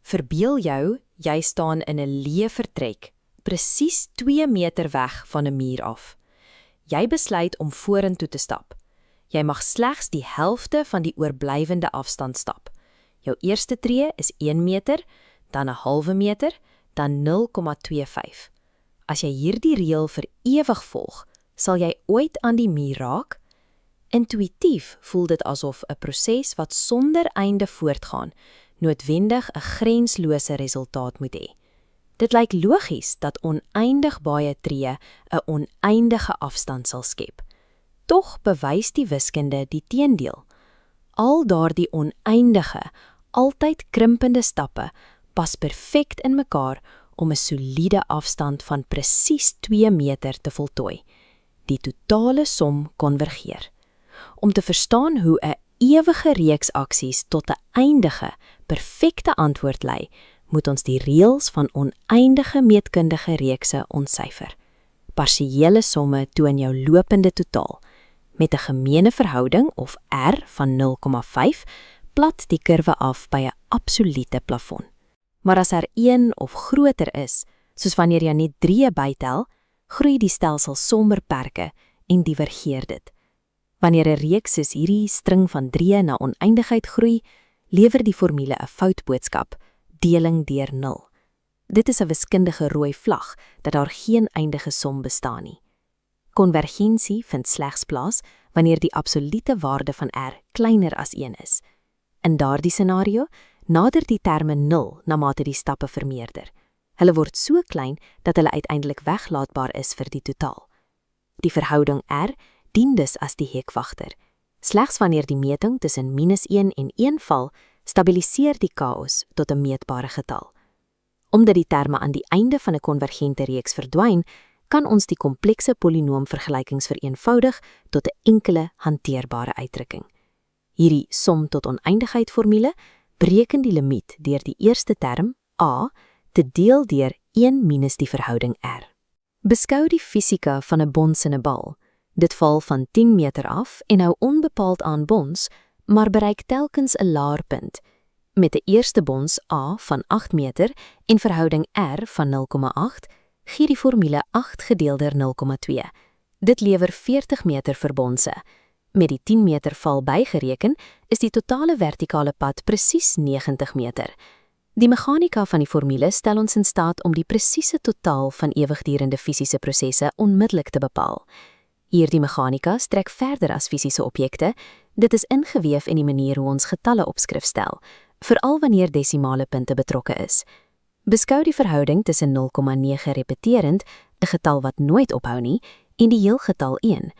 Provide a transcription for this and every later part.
Verbeel jou, jy staan in 'n leë vertrek, presies 2 meter weg van 'n muur af. Jy besluit om vorentoe te stap. Jy mag slegs die helfte van die oorblywende afstand stap. Jou eerste tree is 1 meter, dan 'n halwe meter, dan 0,25. As jy hierdie reël vir ewig volg, sal jy ooit aan die muur raak? Intuïtief voel dit asof 'n proses wat sonder einde voortgaan, noodwendig 'n grenslose resultaat moet hê. Dit lyk logies dat oneindig baie tree 'n oneindige afstand sal skep. Tog bewys die wiskunde die teendeel. Al daardie oneindige, altyd krimpende stappe pas perfek in mekaar om 'n soliede afstand van presies 2 meter te voltooi. Die totale som konvergeer. Om te verstaan hoe 'n ewige reeks aksies tot 'n eindige, perfekte antwoord lei, moet ons die reëls van oneindige meetkundige reekse ontsyfer. Partiële somme toon jou lopende totaal. Met 'n gemeene verhouding of R van 0,5 plat die kurwe af by 'n absolute plafon. Maar as er 1 of groter is, soos wanneer jy net 3 bytel, groei die stelsel sonder perke en divergeer dit. Wanneer 'n reeks soos hierdie string van 3 na oneindigheid groei, lewer die formule 'n foutboodskap, deling deur 0. Dit is 'n wiskundige rooi vlag dat daar geen eindige som bestaan nie. Konvergensie vind slegs plaas wanneer die absolute waarde van R kleiner as 1 is. In daardie scenario nader die terme 0 na mate die stappe vermeerder. Hulle word so klein dat hulle uiteindelik weglaatbaar is vir die totaal. Die verhouding R dien dus as die hekwagter. Slegs wanneer die meting tussen -1 en 1 val, stabiliseer die chaos tot 'n meetbare getal. Omdat die terme aan die einde van 'n konvergente reeks verdwyn, kan ons die komplekse polinoomvergelykings vereenvoudig tot 'n enkele hanteerbare uitdrukking. Hierdie som tot oneindigheid formule bereken die limiet deur die eerste term, A, te deel deur 1 minus die verhouding R. Beskou die fisika van 'n bons in 'n bal. Dit val van 10 meter af en hou onbepaald aan bons, maar bereik telkens 'n laerpunt. Met 'n eerste bons A van 8 meter en verhouding R van 0,8, gee die formule 8 gedeel deur 0,2. Dit lewer 40 meter vir bonse. Met die 10 meter val bygereken, is die totale vertikale pad presies 90 meter. Die meganika van die formule stel ons in staat om die presiese totaal van ewigdurende fisiese prosesse onmiddellik te bepaal. Hierdie meganika strek verder as fisiese objekte. Dit is ingeweef in die manier hoe ons getalle opskrif stel, veral wanneer desimale punte betrokke is. Beskou die verhouding tussen 0,9 repeterend, 'n getal wat nooit ophou nie, en die heelgetal 1.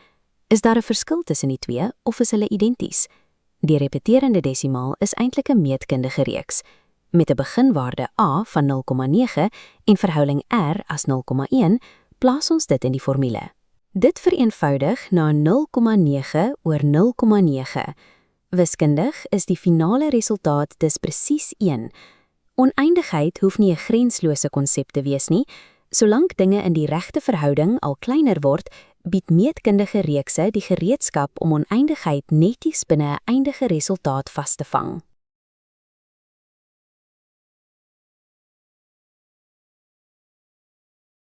Is daar 'n verskil tussen die twee of is hulle identies? Die repeterende desimaal is eintlik 'n meetkundige reeks. Met 'n beginwaarde A van 0,9 en verhouding R as 0,1, plaas ons dit in die formule. Dit vereenvoudig na 0,9 oor 0,9. Wiskundig is die finale resultaat dus presies 1. Oneindigheid hoef nie 'n grenslose konsep te wees nie. Solank dinge in die regte verhouding al kleiner word, bied meetkundige reekse die gereedskap om oneindigheid netjies binne 'n eindige resultaat vas te vang.